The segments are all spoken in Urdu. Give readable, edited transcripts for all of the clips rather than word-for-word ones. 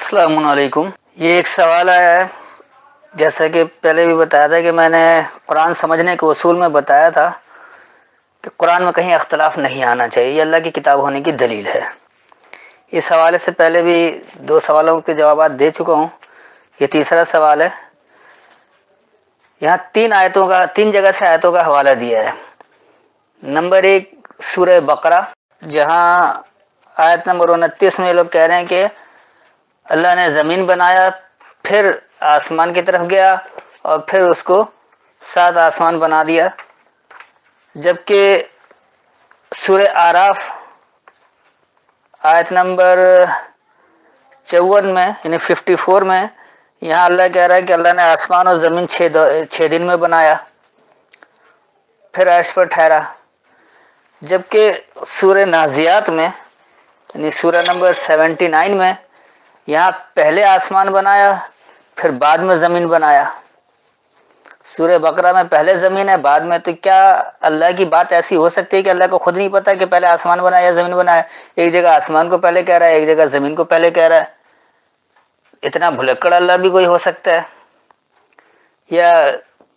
السلام علیکم۔ یہ ایک سوال ہے، جیسا کہ پہلے بھی بتایا تھا کہ میں نے قرآن سمجھنے کے اصول میں بتایا تھا کہ قرآن میں کہیں اختلاف نہیں آنا چاہیے، یہ اللہ کی کتاب ہونے کی دلیل ہے۔ اس حوالے سے پہلے بھی 2 سوالوں کے جوابات دے چکا ہوں، یہ تیسرا سوال ہے۔ یہاں 3 جگہ سے آیتوں کا حوالہ دیا ہے۔ نمبر 1 سورہ بقرہ، جہاں آیت نمبر 29 میں لوگ کہہ رہے ہیں کہ اللہ نے زمین بنایا، پھر آسمان کی طرف گیا اور پھر اس کو 7 آسمان بنا دیا، جبکہ سورہ اعراف آیت نمبر 54 میں یعنی 54 میں یہاں اللہ کہہ رہا ہے کہ اللہ نے آسمان اور زمین 6 دن میں بنایا، پھر عرش پر ٹھہرا، جبکہ سورہ نازعات میں یعنی سورہ نمبر 79 میں یہاں پہلے آسمان بنایا پھر بعد میں زمین بنایا۔ سورہ بقرہ میں پہلے زمین ہے بعد میں، تو کیا اللہ کی بات ایسی ہو سکتی ہے کہ اللہ کو خود نہیں پتا کہ پہلے آسمان بنایا یا زمین بنایا؟ ایک جگہ آسمان کو پہلے کہہ رہا ہے، ایک جگہ زمین کو پہلے کہہ رہا ہے۔ اتنا بھلکڑ اللہ بھی کوئی ہو سکتا ہے؟ یا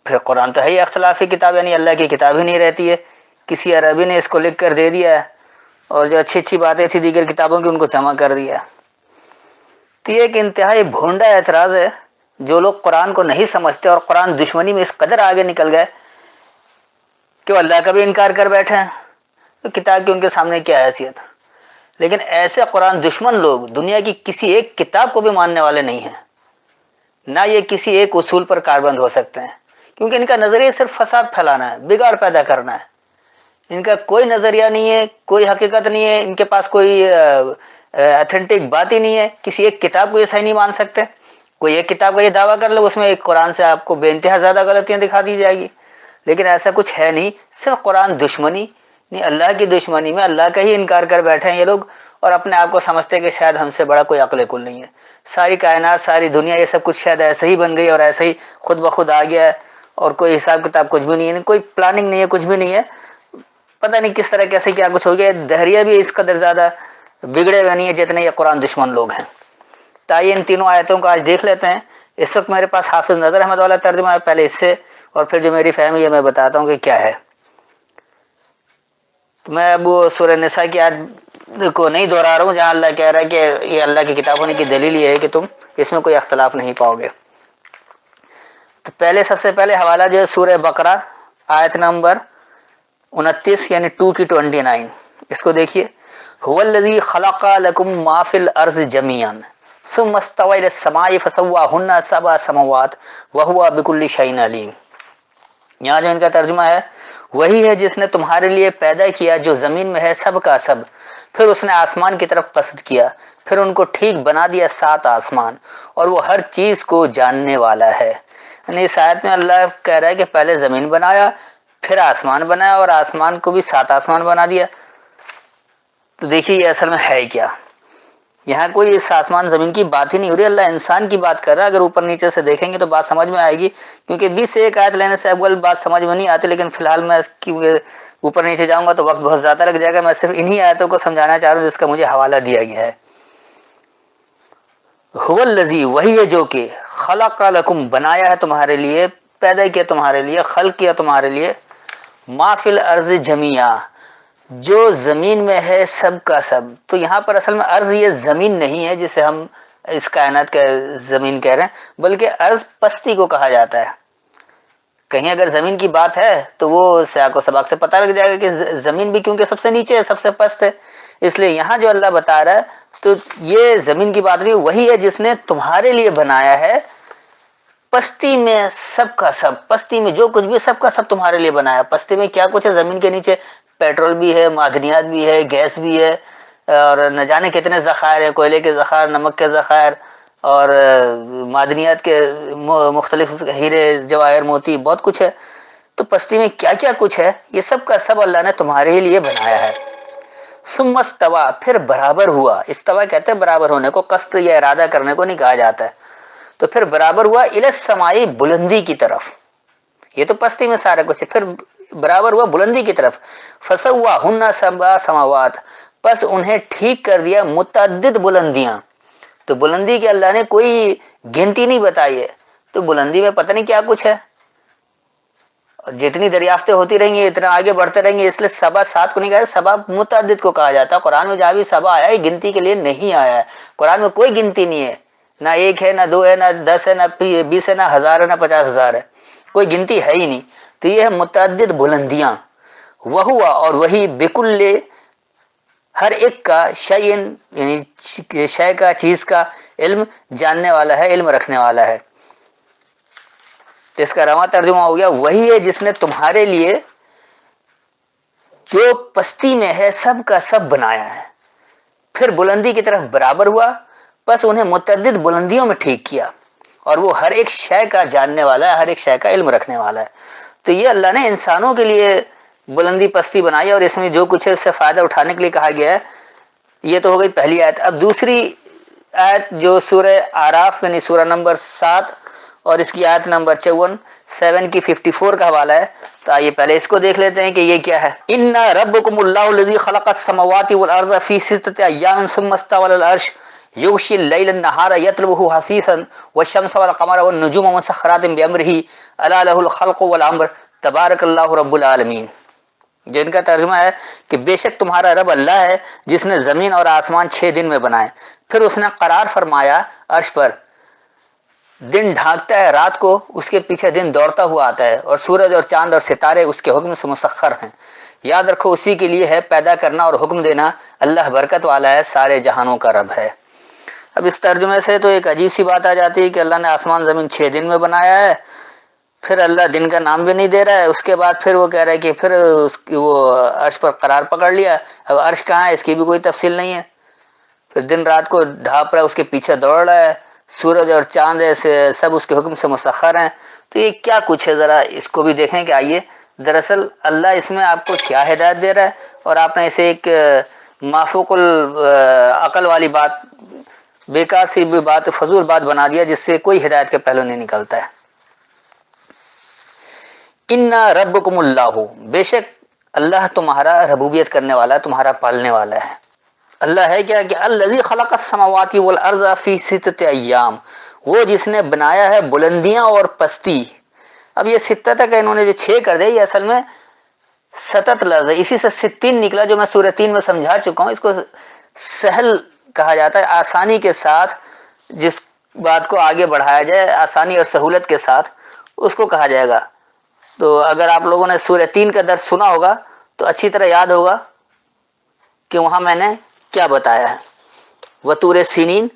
پھر قرآن تو ہے ہی اختلافی کتاب، یعنی اللہ کی کتاب ہی نہیں رہتی ہے، کسی عربی نے اس کو لکھ کر دے دیا ہے اور جو اچھی باتیں تھی دیگر کتابوں کی ان کو جمع کر دیا۔ تو یہ ایک انتہائی بھونڈا اعتراض ہے۔ جو لوگ قرآن کو نہیں سمجھتے اور قرآن دشمنی میں اس قدر آگے نکل گئے کہ وہ اللہ کا بھی انکار کر بیٹھے ہیں، تو کتاب کی ان کے سامنے کیا حیثیت؟ لیکن ایسے قرآن دشمن لوگ دنیا کی کسی ایک کتاب کو بھی ماننے والے نہیں ہیں، نہ یہ کسی ایک اصول پر کاربند ہو سکتے ہیں، کیونکہ ان کا نظریہ صرف فساد پھیلانا ہے، بگاڑ پیدا کرنا ہے۔ ان کا کوئی نظریہ نہیں ہے، کوئی حقیقت نہیں ہے، ان کے پاس کوئی اتھینٹک بات ہی نہیں ہے، کسی ایک کتاب کو یہ صحیح نہیں مان سکتے۔ کوئی ایک کتاب کا یہ دعویٰ کر لو، اس میں ایک قرآن سے آپ کو بے انتہا زیادہ غلطیاں دکھا دی جائے گی، لیکن ایسا کچھ ہے نہیں۔ صرف قرآن دشمنی نہیں، اللہ کی دشمنی میں اللہ کا ہی انکار کر بیٹھے ہیں یہ لوگ، اور اپنے آپ کو سمجھتے کہ شاید ہم سے بڑا کوئی عقل کل نہیں ہے۔ ساری کائنات، ساری دنیا، یہ سب کچھ شاید ایسے ہی بن گئی اور ایسے ہی خود بخود آ گیا ہے، اور کوئی حساب کتاب کچھ بھی نہیں ہے، کوئی پلاننگ نہیں ہے، کچھ بھی نہیں ہے۔ پتہ نہیں کس طرح کیسے کیا کچھ ہو گیا۔ دہریہ بھی اس قدر زیادہ بگڑے ہوئے نہیں ہے جتنے یہ قرآن دشمن لوگ ہیں۔ تائیں ان تینوں آیتوں کو آج دیکھ لیتے ہیں۔ اس وقت میرے پاس حافظ نظر احمد والا ترجمہ ہے، پہلے اس سے اور پھر جو میری فہمی ہے میں بتاتا ہوں کہ کیا ہے۔ تو میں اب وہ سورہ نساء کی آیت کو نہیں دہرا رہا ہوں جہاں اللہ کہہ رہا ہے کہ یہ اللہ کی کتاب ہونے کی دلیل یہ ہے کہ تم اس میں کوئی اختلاف نہیں پاؤ گے۔ تو سب سے پہلے حوالہ جو ہے سورہ بقرہ آیت نمبر 29 یعنی 2 کی 29، اس کو دیکھیے۔ هو الذی خلق لکم ما فی الارض جمیعا ثم استوى الى السماء فسواهن 7 سماوات وهو بكل شیء علیم۔ یہاں جو ان کا ترجمہ ہے، وہی ہے جس نے تمہارے لیے پیدا کیا جو زمین میں ہے سب کا سب، پھر اس نے آسمان کی طرف قصد کیا، پھر ان کو ٹھیک بنا دیا 7 آسمان، اور وہ ہر چیز کو جاننے والا ہے۔ یعنی اس آیت میں اللہ کہہ رہا ہے کہ پہلے زمین بنایا، پھر آسمان بنایا، اور آسمان کو بھی 7 آسمان بنا دیا۔ تو دیکھیے یہ اصل میں ہے کیا؟ یہاں کوئی اس آسمان زمین کی بات ہی نہیں ہو رہی، اللہ انسان کی بات کر رہا ہے۔ اگر اوپر نیچے سے دیکھیں گے تو بات سمجھ میں آئے گی، کیونکہ 20 سے 1 آیت لینے سے اول بات سمجھ میں نہیں آتی، لیکن فی الحال میں اوپر نیچے جاؤں گا تو وقت بہت زیادہ لگ جائے گا۔ میں صرف انہی آیتوں کو سمجھانا چاہ رہا ہوں جس کا مجھے حوالہ دیا گیا ہے۔ هو الذی، وہی ہے جو کہ خلق لکم، بنایا ہے تمہارے لیے، پیدا کیا تمہارے لیے، خلق کیا تمہارے لیے، ما فی الارض جمیعا، جو زمین میں ہے سب کا سب۔ تو یہاں پر اصل میں ارض یہ زمین نہیں ہے جسے ہم اس کائنات کا زمین کہہ رہے ہیں، بلکہ ارض پستی کو کہا جاتا ہے۔ کہیں اگر زمین کی بات ہے تو وہ سیاق و سباق سے پتہ لگ جائے گا کہ زمین بھی کیونکہ سب سے نیچے ہے، سب سے پست ہے، اس لیے یہاں جو اللہ بتا رہا ہے تو یہ زمین کی بات نہیں، وہی ہے جس نے تمہارے لیے بنایا ہے پستی میں سب کا سب۔ پستی میں جو کچھ بھی سب کا سب تمہارے لیے بنایا۔ پستی میں کیا کچھ ہے؟ زمین کے نیچے پیٹرول بھی ہے، معدنیات بھی ہے، گیس بھی ہے، اور نہ جانے کتنے ذخائر ہیں، کوئلے کے ذخائر، نمک کے ذخائر، اور معدنیات کے مختلف ہیرے جواہر موتی، بہت کچھ ہے۔ تو پستی میں کیا کیا کچھ ہے، یہ سب کا سب اللہ نے تمہارے لیے بنایا ہے۔ ثم استوى، پھر برابر ہوا۔ استوا کہتے ہیں برابر ہونے کو، قصد یا ارادہ کرنے کو نہیں کہا جاتا ہے۔ تو پھر برابر ہوا الی السماء، بلندی کی طرف۔ یہ تو پستی میں سارا کچھ ہے، پھر برابر ہوا بلندی کی طرف۔ فسواہن 7 سماوات، پس انہیں ٹھیک کر دیا متعدد بلندیاں۔ تو بلندی کی اللہ نے کوئی گنتی نہیں بتائی ہے، تو بلندی میں پتہ نہیں کیا کچھ ہے، اور جتنی دریافتیں ہوتی رہیں گی اتنا آگے بڑھتے رہیں گے. اس لیے سبا 7 کو نہیں کہا، سبا متعدد کو کہا جاتا ہے. قرآن میں جہاں بھی سبا آیا ہے گنتی کے لیے نہیں آیا ہے. قرآن میں کوئی گنتی نہیں ہے، نہ 1 ہے، نہ 2 ہے، نہ 10 ہے، نہ 20 ہے، نہ 1000 ہے، نہ 50,000 ہے. کوئی گنتی ہے ہی نہیں. تو یہ ہے متعدد بلندیاں. وہ ہوا، اور وہی بکل، ہر ایک کا، شیئن یعنی شے کا، چیز کا، علم جاننے والا ہے، علم رکھنے والا ہے. تو اس کا رواں ترجمہ ہو گیا وہی ہے جس نے تمہارے لیے جو پستی میں ہے سب کا سب بنایا ہے، پھر بلندی کی طرف برابر ہوا، بس انہیں متعدد بلندیوں میں ٹھیک کیا، اور وہ ہر ایک شے کا جاننے والا ہے، ہر ایک شے کا علم رکھنے والا ہے. تو یہ اللہ نے انسانوں کے لیے بلندی پستی بنائی، اور اس میں جو کچھ ہے اس سے فائدہ اٹھانے کے لیے کہا گیا ہے. یہ تو ہو گئی پہلی آیت. اب دوسری آیت جو سورہ اعراف یعنی سورہ نمبر 7 اور اس کی آیت نمبر 7 کی 54 کا حوالہ ہے. تو آئیے پہلے اس کو دیکھ لیتے ہیں کہ یہ کیا ہے. ان ربکم اللہ الذی خلق السماوات والارض فی 6 ایام ثم استوى علی العرش یغشی اللیل النہار یطلبہ حثیثا والشمس والقمر والنجوم مسخرات بامرہ الا لہ الخلق والامر تبارک اللہ رب العالمین. جن کا ترجمہ ہے کہ بے شک تمہارا رب اللہ ہے جس نے زمین اور آسمان 6 دن میں بنائے، پھر اس نے قرار فرمایا عرش پر. دن ڈھانکتا ہے رات کو، اس کے پیچھے دن دوڑتا ہوا آتا ہے، اور سورج اور چاند اور ستارے اس کے حکم سے مسخر ہیں. یاد رکھو اسی کے لیے ہے پیدا کرنا اور حکم دینا، اللہ برکت والا ہے، سارے جہانوں کا رب ہے. اب اس ترجمے سے تو ایک عجیب سی بات آ جاتی ہے کہ اللہ نے آسمان زمین 6 دن میں بنایا ہے، پھر اللہ دن کا نام بھی نہیں دے رہا ہے. اس کے بعد پھر وہ کہہ رہا ہے کہ پھر وہ عرش پر قرار پکڑ لیا. اب عرش کہاں ہے اس کی بھی کوئی تفصیل نہیں ہے. پھر دن رات کو ڈھانپ رہا ہے، اس کے پیچھے دوڑ رہا ہے، سورج اور چاند ایسے سب اس کے حکم سے مسخر ہیں. تو یہ کیا کچھ ہے، ذرا اس کو بھی دیکھیں کہ آئیے دراصل اللہ اس میں آپ کو کیا ہدایت دے رہا ہے، اور آپ نے اسے ایک مافوق العقل والی بات، بیکار سی بھی بات، فضول بات بنا دیا جس سے کوئی ہدایت کے پہلو نہیں نکلتا ہے. ان ربکم اللہ، بے شک اللہ تمہارا ربوبیت کرنے والا ہے، تمہارا پالنے والا ہے. اللہ ہے کیا کہ الذی خلق السماوات والارض فی 6 ایام، وہ جس نے بنایا ہے بلندیاں اور پستی. اب یہ 6 تک انہوں نے جو 6 کر دیا، یہ اصل میں ستت لفظ ہے، اسی سے 60 نکلا جو میں سورہ 3 میں سمجھا چکا ہوں. اس کو سہل کہا جاتا ہے، آسانی کے ساتھ جس بات کو آگے بڑھایا جائے آسانی اور سہولت کے ساتھ اس کو کہا جائے گا. تو اگر آپ لوگوں نے سورہ 3 کا درس سنا ہوگا تو اچھی طرح یاد ہوگا کہ وہاں میں نے کیا بتایا ہے. وطور سینین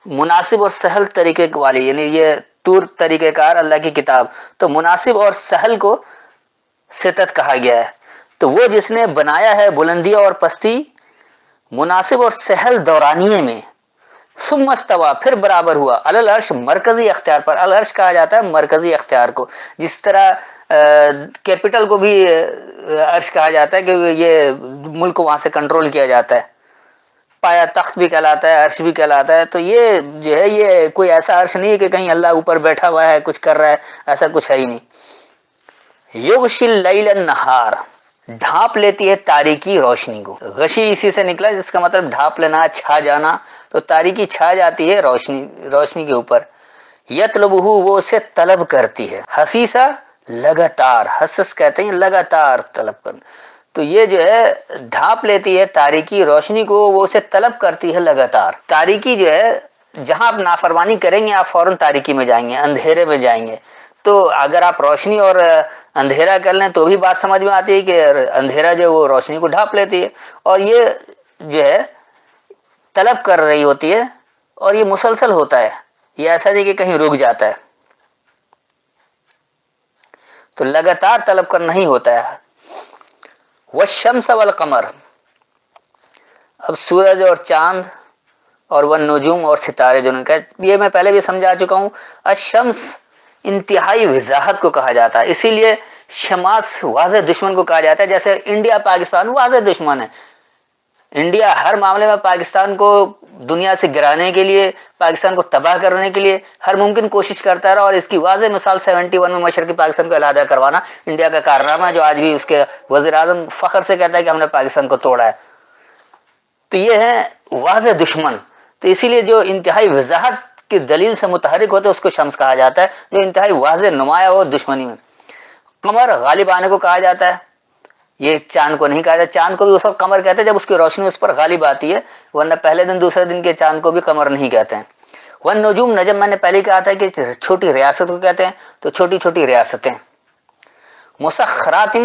مناسب اور سہل طریقے والی، یعنی یہ طور طریقہ کار اللہ کی کتاب، تو مناسب اور سہل کو ستت کہا گیا ہے. تو وہ جس نے بنایا ہے بلندیاں اور پستی مناسب اور سہل دورانیے میں، ثم استوى پھر برابر ہوا، علی العرش مرکزی اختیار پر. العرش کہا جاتا ہے مرکزی اختیار کو، جس طرح کیپٹل کو بھی عرش کہا جاتا ہے کہ یہ ملک وہاں سے کنٹرول کیا جاتا ہے. پایا تخت بھی کہلاتا ہے، عرش بھی کہلاتا ہے. تو یہ جو ہے یہ کوئی ایسا عرش نہیں ہے کہ کہیں اللہ اوپر بیٹھا ہوا ہے کچھ کر رہا ہے، ایسا کچھ ہے ہی نہیں. یغشی اللیل النہار، ڈھانپ لیتی ہے تاریکی روشنی کو. غشی اسی سے نکلا جس کا مطلب ڈھانپ لینا، چھا جانا. تو تاریکی چھا جاتی ہے روشنی کے اوپر. یطلبہ وہ اسے طلب کرتی ہے، حسیسا لگاتار، حسس کہتے ہیں لگاتار طلب کرنا. تو یہ جو ہے ڈھانپ لیتی ہے تاریکی روشنی کو، وہ اسے طلب کرتی ہے لگاتار. تاریکی جو ہے جہاں آپ نافرمانی کریں گے آپ فوراً تاریکی میں جائیں گے، اندھیرے میں جائیں گے. تو اگر آپ روشنی اور اندھیرا کر لیں تو بھی بات سمجھ میں آتی ہے کہ اندھیرا جو وہ روشنی کو ڈھانپ لیتی ہے، اور یہ جو ہے طلب کر رہی ہوتی ہے، اور یہ مسلسل ہوتا ہے. یہ ایسا نہیں کہ کہیں رک جاتا ہے، تو لگاتار طلب کرنا ہی ہوتا ہے. والشمس والقمر، اب سورج اور چاند اور والنجوم اور ستارے جو ان کا، یہ میں پہلے بھی سمجھا چکا ہوں. الشمس انتہائی وضاحت کو کہا جاتا ہے، اسی لیے شماس واضح دشمن کو کہا جاتا ہے. جیسے انڈیا پاکستان واضح دشمن ہے، انڈیا ہر معاملے میں پاکستان کو دنیا سے گرانے کے لیے، پاکستان کو تباہ کرنے کے لیے ہر ممکن کوشش کرتا رہا. اور اس کی واضح مثال 71 میں مشرقی پاکستان کو علیحدہ کروانا انڈیا کا کارنامہ ہے، جو آج بھی اس کے وزیر اعظم فخر سے کہتا ہے کہ ہم نے پاکستان کو توڑا ہے. تو یہ ہے واضح دشمن. تو اسی لیے جو انتہائی وضاحت کی دلیل سے متحرک ہوتا ہے اس کو شمس کہا جاتا ہے، جو انتہائی واضح نمایاں ہو دشمنی میں۔ قمر غالب آنے کو کہا جاتا ہے، یہ چاند کو نہیں کہا جاتا، چاند کو بھی اس وقت قمر کہتے ہیں جب اس کی روشنی اس پر غالب آتی ہے، ورنہ پہلے دن دوسرے دن کے چاند کو بھی قمر نہیں کہتے ہیں۔ والنجوم، نجم میں نے پہلے ہی کہا تھا کہ چھوٹی ریاست کو کہتے ہیں، تو چھوٹی چھوٹی ریاستیں۔ مسخرات،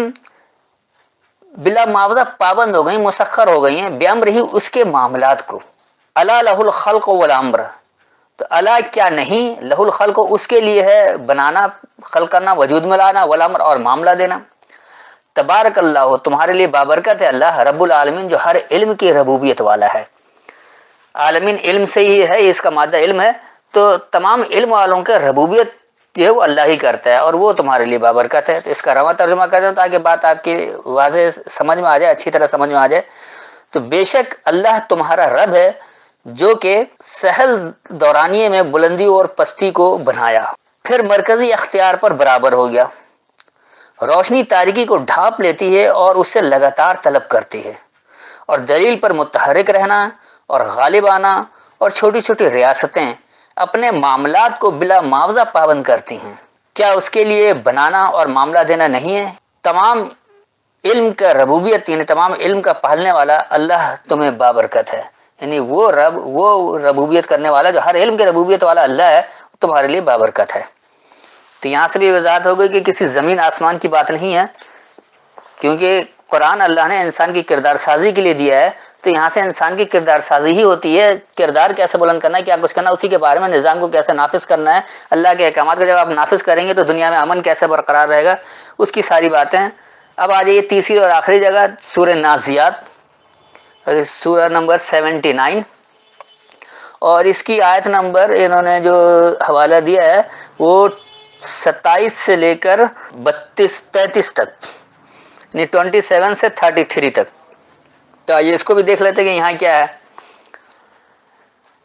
بلا معاوضہ پابند ہو گئی، مسخر ہو گئی ہیں، بامر ہی اس کے معاملات کو۔ الا لہ الخلق والامر، تو الا کیا نہیں، لہ الخلق اس کے لیے ہے بنانا، خلق کرنا، وجود میں لانا، والامر اور معاملہ دینا۔ تبارک اللہ، تمہارے لیے بابرکت ہے اللہ رب العالمین جو ہر علم کی ربوبیت والا ہے۔ عالمین علم سے ہی ہے، اس کا مادہ علم ہے، تو تمام علم والوں کے ربوبیت جو ہے وہ اللہ ہی کرتا ہے، اور وہ تمہارے لیے بابرکت ہے۔ تو اس کا رواں ترجمہ کر دیں تاکہ بات آپ کی واضح سمجھ میں آ جائے، اچھی طرح سمجھ میں آ جائے۔ تو بے شک اللہ تمہارا رب ہے جو کہ سہل دورانیے میں بلندی اور پستی کو بنایا، پھر مرکزی اختیار پر برابر ہو گیا، روشنی تاریکی کو ڈھانپ لیتی ہے اور اس سے لگاتار طلب کرتی ہے، اور دلیل پر متحرک رہنا اور غالب آنا، اور چھوٹی چھوٹی ریاستیں اپنے معاملات کو بلا معاوضہ پابند کرتی ہیں۔ کیا اس کے لیے بنانا اور معاملہ دینا نہیں ہے؟ تمام علم کا ربوبیت یعنی تمام علم کا پالنے والا اللہ تمہیں بابرکت ہے، یعنی وہ رب، وہ ربوبیت کرنے والا جو ہر علم کے ربوبیت والا اللہ ہے، تمہارے لیے بابرکت ہے۔ تو یہاں سے بھی وضاحت ہو گئی کہ کسی زمین آسمان کی بات نہیں ہے، کیونکہ قرآن اللہ نے انسان کی کردار سازی کے لیے دیا ہے، تو یہاں سے انسان کی کردار سازی ہی ہوتی ہے، کردار کیسے بلند کرنا ہے، کیا کچھ کرنا ہے، اسی کے بارے میں، نظام کو کیسے نافذ کرنا ہے، اللہ کے احکامات کو جب آپ نافذ کریں گے تو دنیا میں امن کیسے برقرار رہے گا، اس کی ساری باتیں۔ اب آ جائیے تیسری اور آخری جگہ، سورہ نازیات، اور سورہ نمبر 79، اور اس کی آیت نمبر انہوں نے جو حوالہ دیا ہے وہ 27 سے لے کر 33 تک، یعنی 27 سے 33 تک۔ تو آئیے اس کو بھی دیکھ لیتے کہ یہاں کیا ہے۔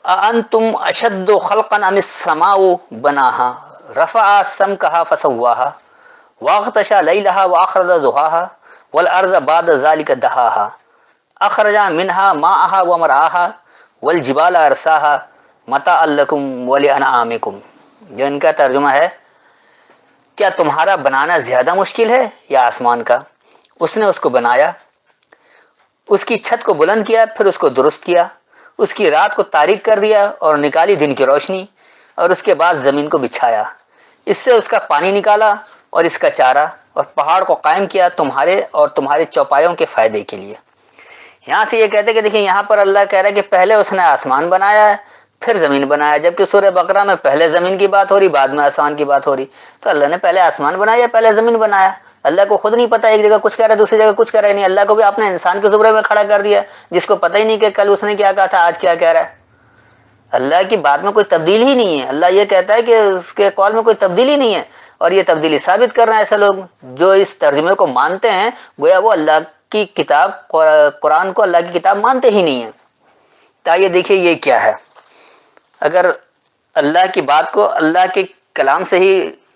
اَأَنتُمْ أَشَدُّ خَلْقًا أَمِ السَّمَاءُ بَنَاهَا رَفَعَ سَمْكَهَا فَسَوَّاهَا وَأَغْطَشَ لَيْلَهَا وَأَخْرَجَ ضُحَاهَا وَالْأَرْضَ بَعْدَ ذَلِكَ دَحَاهَا أَخْرَجَ مِنْهَا مَاءَهَا وَمَرْعَاهَا وَالْجِبَالَ أَرْسَاهَا مَتَاعًا لَكُمْ وَلِأَنْعَامِكُمْ۔ جو ان کا ترجمہ ہے، کیا تمہارا بنانا زیادہ مشکل ہے یا آسمان کا؟ اس نے اس کو بنایا، اس کی چھت کو بلند کیا، پھر اس کو درست کیا، اس کی رات کو تاریک کر دیا اور نکالی دن کی روشنی، اور اس کے بعد زمین کو بچھایا، اس سے اس کا پانی نکالا اور اس کا چارہ، اور پہاڑ کو قائم کیا تمہارے اور تمہارے چوپایوں کے فائدے کے لیے۔ یہاں سے یہ کہتے ہیں کہ دیکھیں یہاں پر اللہ کہہ رہا ہے کہ پہلے اس نے آسمان بنایا ہے پھر زمین بنایا، جبکہ سورہ بقرہ میں پہلے زمین کی بات ہو رہی بعد میں آسمان کی بات ہو رہی۔ تو اللہ نے پہلے آسمان بنایا پہلے زمین بنایا؟ اللہ کو خود نہیں پتا، ایک جگہ کچھ کہہ رہا ہے دوسری جگہ کچھ کہہ رہا ہے، نہیں، اللہ کو بھی آپ نے انسان کے زمرے میں کھڑا کر دیا جس کو پتہ ہی نہیں کہ کل اس نے کیا کہا تھا آج کیا کہہ رہا ہے۔ اللہ کی بات میں کوئی تبدیلی ہی نہیں ہے، اللہ یہ کہتا ہے کہ اس کے قول میں کوئی تبدیلی نہیں ہے، اور یہ تبدیلی ثابت کر رہے ہیں ایسے لوگ جو اس ترجمے کو مانتے ہیں، گویا وہ اللہ کی کتاب قرآن کو اللہ کی کتاب مانتے ہی نہیں ہیں۔ تو آئیے دیکھیے یہ کیا ہے، اگر اللہ کی بات کو اللہ کے کلام سے ہی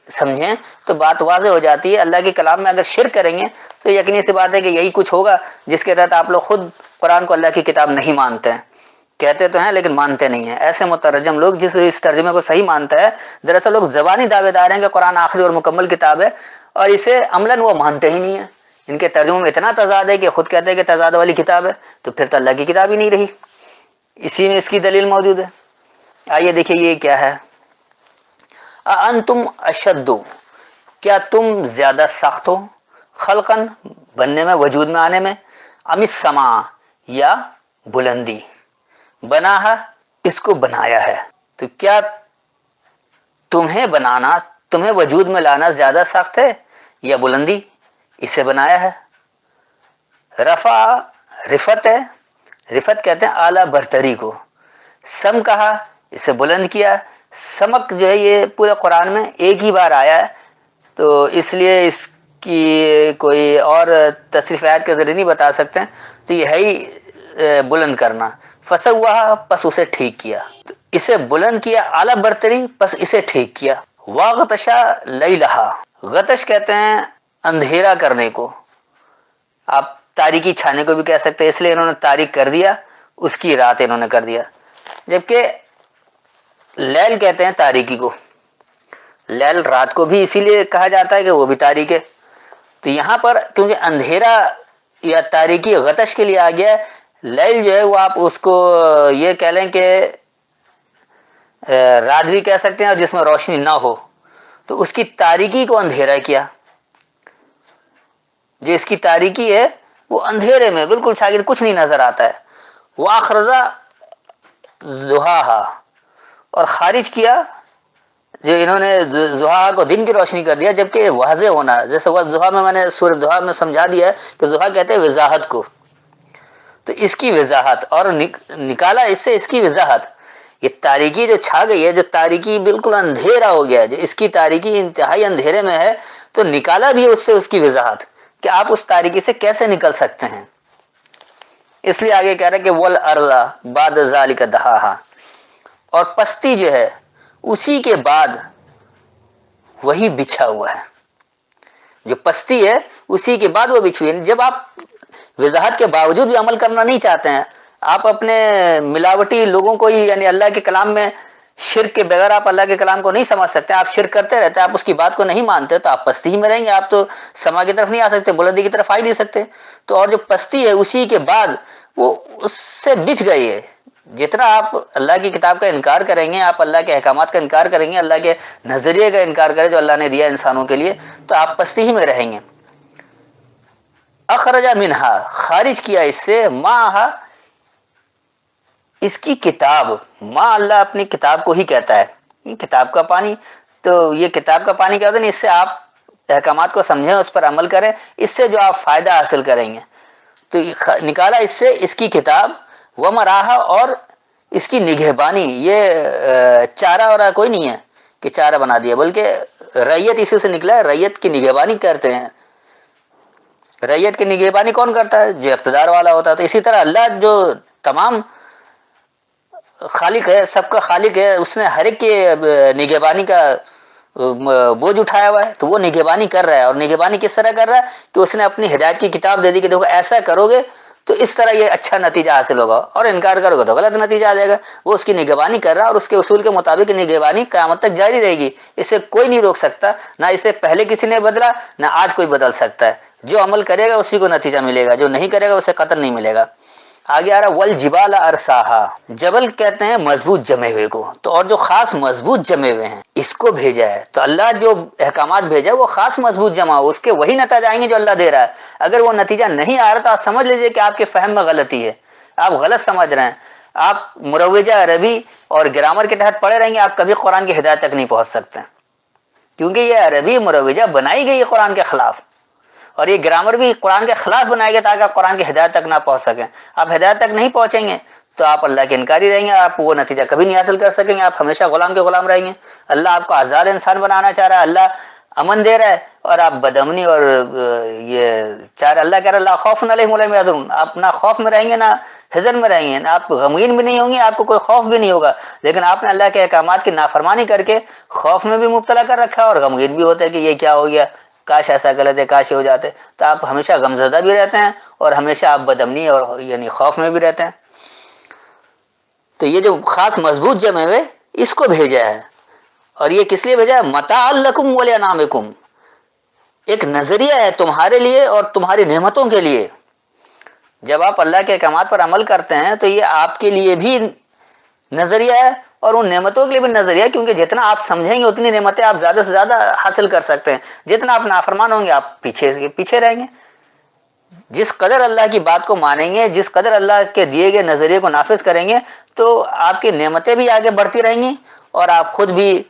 سمجھیں تو بات واضح ہو جاتی ہے۔ اللہ کے کلام میں اگر شرک کریں گے تو یقینی سی بات ہے کہ یہی کچھ ہوگا جس کے تحت آپ لوگ خود قرآن کو اللہ کی کتاب نہیں مانتے ہیں، کہتے تو ہیں لیکن مانتے نہیں ہیں۔ ایسے مترجم لوگ جس اس ترجمے کو صحیح مانتا ہے، دراصل لوگ زبانی دعوے دار ہیں کہ قرآن آخری اور مکمل کتاب ہے، اور اسے عملاً وہ مانتے ہی نہیں ہیں۔ ان کے ترجمے میں اتنا تضاد ہے کہ خود کہتے ہیں کہ تضاد والی کتاب ہے، تو پھر تو اللہ کی کتاب ہی نہیں رہی۔ اسی میں اس کی دلیل موجود ہے۔ آئیے دیکھیے یہ کیا ہے، اَأَنْتُمْ أَشَدُّ، کیا تم زیادہ سخت ہو، خلقاً بننے میں، وجود میں آنے میں، ام السماء یا بلندی، بناہا اس کو بنایا ہے، تو کیا تمہیں بنانا، تمہیں وجود میں لانا زیادہ سخت ہے یا بلندی اسے بنایا ہے؟ رفع رفت ہے، رفت کہتے ہیں اعلیٰ برتری کو، سم کہا اسے بلند کیا۔ سمک جو ہے یہ پورے قرآن میں ایک ہی بار آیا ہے، تو اس لیے اس کی کوئی اور تصریف آیات کے ذریعے نہیں بتا سکتے، تو یہ ہے ہی بلند کرنا۔ فسواہا پس اسے ٹھیک کیا، تو اسے بلند کیا اعلیٰ برتری، پس اسے ٹھیک کیا۔ واغطشا لیلہا، غطش کہتے ہیں اندھیرا کرنے کو، آپ تاریکی چھانے کو بھی کہہ سکتے ہیں، اس لیے انہوں نے تاریک کر دیا، اس کی رات انہوں نے کر دیا۔ جبکہ لیل کہتے ہیں تاریکی کو، لیل رات کو بھی اسی لیے کہا جاتا ہے کہ وہ بھی تاریک ہے. تو یہاں پر کیونکہ اندھیرا یا تاریکی غتش کے لیے آ گیا ہے، لیل جو ہے وہ آپ اس کو یہ کہہ لیں کہ رات بھی کہہ سکتے ہیں، اور جس میں روشنی نہ ہو تو اس کی تاریکی کو اندھیرا کیا. جو اس کی تاریکی ہے وہ اندھیرے میں بالکل شاگرد کچھ نہیں نظر آتا ہے. واخرجا ضحاہا، اور خارج کیا جو انہوں نے ضحا کو دن کی روشنی کر دیا، جبکہ واضح ہونا، جیسے ضحا میں نے سورۃ ضحا میں سمجھا دیا ہے کہ ضحا کہتے ہیں وضاحت کو، تو اس کی وضاحت، اور نکالا اس سے اس کی وضاحت. یہ تاریکی جو چھا گئی ہے، جو تاریکی بالکل اندھیرا ہو گیا ہے، جو اس کی تاریکی انتہائی اندھیرے میں ہے، تو نکالا بھی اس سے اس کی وضاحت کہ آپ اس تاریکی سے کیسے نکل سکتے ہیں. اس لیے آگے کہہ رہے کہ والارض بعد ذلک دحاہا، اور پستی جو ہے اسی کے بعد وہی بچھا ہوا ہے. جو پستی ہے اسی کے بعد وہ بچھی ہوئی ہے. جب آپ وضاحت کے باوجود بھی عمل کرنا نہیں چاہتے ہیں، آپ اپنے ملاوٹی لوگوں کو ہی، یعنی اللہ کے کلام میں شرک کے بغیر آپ اللہ کے کلام کو نہیں سمجھ سکتے، آپ شرک کرتے رہتے، آپ اس کی بات کو نہیں مانتے، تو آپ پستی ہی میں رہیں گے. آپ تو سما کی طرف نہیں آ سکتے، بلندی کی طرف آ ہی نہیں سکتے. تو اور جو پستی ہے اسی کے بعد وہ اس سے بچ گئی ہے. جتنا آپ اللہ کی کتاب کا انکار کریں گے، آپ اللہ کے احکامات کا انکار کریں گے، اللہ کے نظریے کا انکار کریں جو اللہ نے دیا انسانوں کے لیے، تو آپ پستی ہی میں رہیں گے. اخرج منہا، خارج کیا اس سے، ماہا، اس کی کتاب. ماں اللہ اپنی کتاب کو ہی کہتا ہے، یہ کتاب کا پانی. تو یہ کتاب کا پانی کیا ہوتا ہے نا، اس سے آپ احکامات کو سمجھیں، اس پر عمل کریں، اس سے جو آپ فائدہ حاصل کریں گے. تو نکالا اس سے اس کی کتاب، ومراہا، اور اس کی نگہبانی. یہ چارہ وارہ کوئی نہیں ہے کہ چارہ بنا دیا، بلکہ ریت اسی سے نکلا ہے، ریت کی نگہبانی کرتے ہیں. ریت کی نگہبانی کون کرتا ہے؟ جو اقتدار والا ہوتا ہے. تو اسی طرح اللہ جو تمام خالق ہے، سب کا خالق ہے، اس نے ہر ایک کی نگہبانی کا بوجھ اٹھایا ہوا ہے، تو وہ نگہبانی کر رہا ہے. اور نگہبانی کس طرح کر رہا ہے کہ اس نے اپنی ہدایت کی کتاب دے دی کہ دیکھو ایسا کرو گے تو اس طرح یہ اچھا نتیجہ حاصل ہوگا، اور انکار کرو گے تو غلط نتیجہ آ جائے گا. وہ اس کی نگہبانی کر رہا ہے، اور اس کے اصول کے مطابق نگہبانی قیامت تک جاری رہے گی. اسے کوئی نہیں روک سکتا، نہ اسے پہلے کسی نے بدلا، نہ آج کوئی بدل سکتا ہے. جو عمل کرے گا اسی کو نتیجہ ملے گا، جو نہیں کرے گا اسے قطعا نہیں ملے گا. آگے آ رہا والجبال ارساہا، جبل کہتے ہیں مضبوط جمے ہوئے کو، تو اور جو خاص مضبوط جمے ہوئے ہیں اس کو بھیجا ہے. تو اللہ جو احکامات بھیجا ہے وہ خاص مضبوط جمع ہو، اس کے وہی نتائج آئیں گے جو اللہ دے رہا ہے. اگر وہ نتیجہ نہیں آ رہا تو آپ سمجھ لیجئے کہ آپ کے فہم میں غلطی ہے، آپ غلط سمجھ رہے ہیں. آپ مروجہ عربی اور گرامر کے تحت پڑھے رہیں گے، آپ کبھی قرآن کی ہدایت تک نہیں پہنچ سکتے، کیونکہ یہ عربی مروجہ بنائی گئی ہے قرآن کے خلاف، اور یہ گرامر بھی قرآن کے خلاف بنائے گئے تاکہ آپ قرآن کی ہدایت تک نہ پہنچ سکیں. آپ ہدایت تک نہیں پہنچیں گے تو آپ اللہ کے انکاری رہیں گے، آپ وہ نتیجہ کبھی نہیں حاصل کر سکیں گے، آپ ہمیشہ غلام کے غلام رہیں گے. اللہ آپ کو آزاد انسان بنانا چاہ رہا ہے، اللہ امن دے رہا ہے، اور آپ بدامنی اور یہ چاہ رہے. اللہ کہہ رہا ہے لا خوف علیہم ولا هم يحزنون، آپ نہ خوف میں رہیں گے نہ حزن میں رہیں گے، نہ آپ غمگین بھی نہیں ہوں گے، آپ کو کوئی خوف بھی نہیں ہوگا. لیکن آپ نے اللہ کے احکامات کی نافرمانی کر کے خوف میں بھی مبتلا کر رکھا ہے، اور غمگین بھی ہوتا ہے کہ یہ کیا ہو گیا، کاش ایسا غلط ہے، کاش یہ ہو جاتے. تو آپ ہمیشہ غمزدہ بھی رہتے ہیں، اور ہمیشہ آپ بدامنی اور یعنی خوف میں بھی رہتے ہیں. تو یہ جو خاص مضبوط جمع ہوئے اس کو بھیجا ہے. اور یہ کس لیے بھیجا ہے؟ متاع لکم ولانعامکم، ایک نظریہ ہے تمہارے لیے اور تمہاری نعمتوں کے لیے. جب آپ اللہ کے احکامات پر عمل کرتے ہیں تو یہ آپ کے لیے بھی نظریہ ہے، اور ان نعمتوں کے لیے بھی نظریہ ہے، کیونکہ جتنا آپ سمجھیں گے اتنی نعمتیں آپ زیادہ سے زیادہ حاصل کر سکتے ہیں. جتنا آپ نافرمان ہوں گے آپ پیچھے رہیں گے. جس قدر اللہ کی بات کو مانیں گے، جس قدر اللہ کے دیے گئے نظریے کو نافذ کریں گے، تو آپ کی نعمتیں بھی آگے بڑھتی رہیں گی، اور آپ خود بھی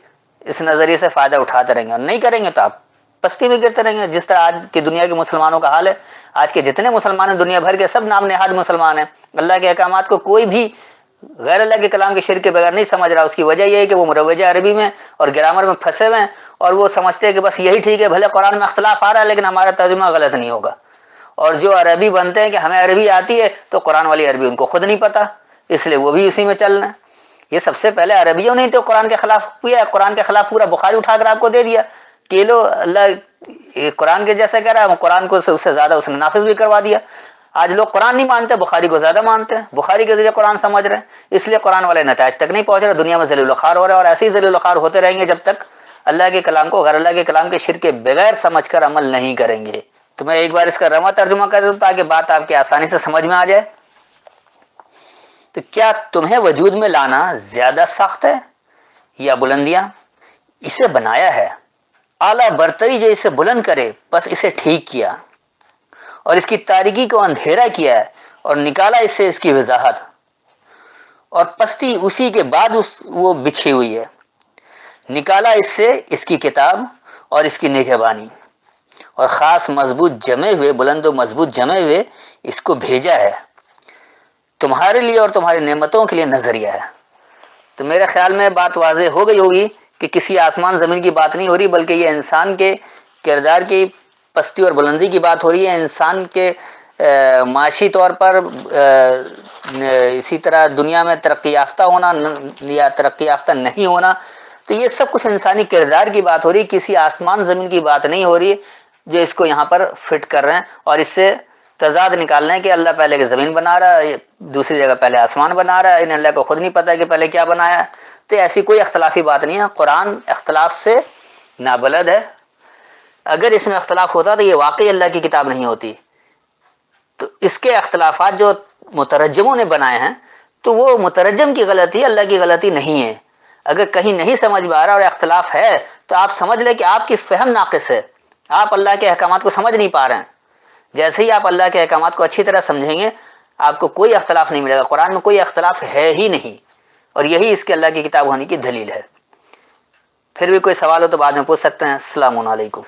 اس نظریے سے فائدہ اٹھاتے رہیں گے. اور نہیں کریں گے تو آپ پستی میں گرتے رہیں گے، جس طرح آج کی دنیا کے مسلمانوں کا حال ہے. آج کے جتنے مسلمان ہیں دنیا بھر کے، سب نام نہاد مسلمان ہیں. اللہ کے احکامات کو کوئی بھی غیر اللہ کے کلام کے شرک کے بغیر نہیں سمجھ رہا. اس کی وجہ یہ ہے کہ وہ مروجہ عربی میں اور گرامر میں پھنسے ہوئے ہیں، اور وہ سمجھتے ہیں کہ بس یہی ٹھیک ہے، بھلے قرآن میں اختلاف آ رہا ہے لیکن ہمارا ترجمہ غلط نہیں ہوگا. اور جو عربی بنتے ہیں کہ ہمیں عربی آتی ہے، تو قرآن والی عربی ان کو خود نہیں پتہ، اس لیے وہ بھی اسی میں چل رہے ہیں. یہ سب سے پہلے عربیوں نے تو قرآن کے خلاف کیا، قرآن کے خلاف پورا بخاری اٹھا کر آپ کو دے دیا کہ لو اللہ قرآن کے جیسا کہہ رہا ہے، قرآن کو اس سے زیادہ اس نے نافذ بھی کروا دیا. آج لوگ قرآن نہیں مانتے، بخاری کو زیادہ مانتے ہیں، بخاری کے ذریعے قرآن سمجھ رہے ہیں، اس لیے قرآن والے نتائج تک نہیں پہنچ رہے، دنیا میں ذلیل و خوار ہو رہے ہیں، اور ایسے ہی ذلیل و خوار ہوتے رہیں گے جب تک اللہ کے کلام کو غیر اللہ کے کلام کے شرک کے بغیر سمجھ کر عمل نہیں کریں گے۔ تو میں ایک بار اس کا رواں ترجمہ کر دوں تاکہ بات آپ کے آسانی سے سمجھ میں آ جائے۔ تو کیا تمہیں وجود میں لانا زیادہ سخت ہے یا بلندیاں؟ اسے بنایا ہے اعلیٰ برتری جو اسے بلند کرے، بس اسے ٹھیک کیا اور اس کی تاریکی کو اندھیرا کیا ہے اور نکالا اس سے اس کی وضاحت، اور پستی اسی کے بعد وہ بچھی ہوئی ہے، نکالا اس سے اس کی کتاب اور اس کی نگہبانی، اور خاص مضبوط جمے ہوئے، بلند و مضبوط جمے ہوئے اس کو بھیجا ہے، تمہارے لیے اور تمہاری نعمتوں کے لیے نظریہ ہے۔ تو میرے خیال میں بات واضح ہو گئی ہوگی کہ کسی آسمان زمین کی بات نہیں ہو رہی، بلکہ یہ انسان کے کردار کی پستی اور بلندی کی بات ہو رہی ہے، انسان کے معاشی طور پر اسی طرح دنیا میں ترقی یافتہ ہونا یا ترقی یافتہ نہیں ہونا، تو یہ سب کچھ انسانی کردار کی بات ہو رہی ہے، کسی آسمان زمین کی بات نہیں ہو رہی جو اس کو یہاں پر فٹ کر رہے ہیں اور اس سے تضاد نکالنا ہے کہ اللہ پہلے کہ زمین بنا رہا ہے، دوسری جگہ پہلے آسمان بنا رہا ہے، انہیں اللہ کو خود نہیں پتا کہ پہلے کیا بنایا ہے۔ تو ایسی کوئی اختلافی بات نہیں ہے، قرآن اختلاف سے نابلد ہے۔ اگر اس میں اختلاف ہوتا تو یہ واقعی اللہ کی کتاب نہیں ہوتی۔ تو اس کے اختلافات جو مترجموں نے بنائے ہیں تو وہ مترجم کی غلطی، اللہ کی غلطی نہیں ہے۔ اگر کہیں نہیں سمجھ میں آ رہا اور اختلاف ہے تو آپ سمجھ لیں کہ آپ کی فہم ناقص ہے، آپ اللہ کے احکامات کو سمجھ نہیں پا رہے ہیں۔ جیسے ہی آپ اللہ کے احکامات کو اچھی طرح سمجھیں گے آپ کو کوئی اختلاف نہیں ملے گا، قرآن میں کوئی اختلاف ہے ہی نہیں، اور یہی اس کے اللہ کی کتاب ہونے کی دلیل ہے۔ پھر بھی کوئی سوال ہو تو بعد میں پوچھ سکتے ہیں۔ السلام علیکم۔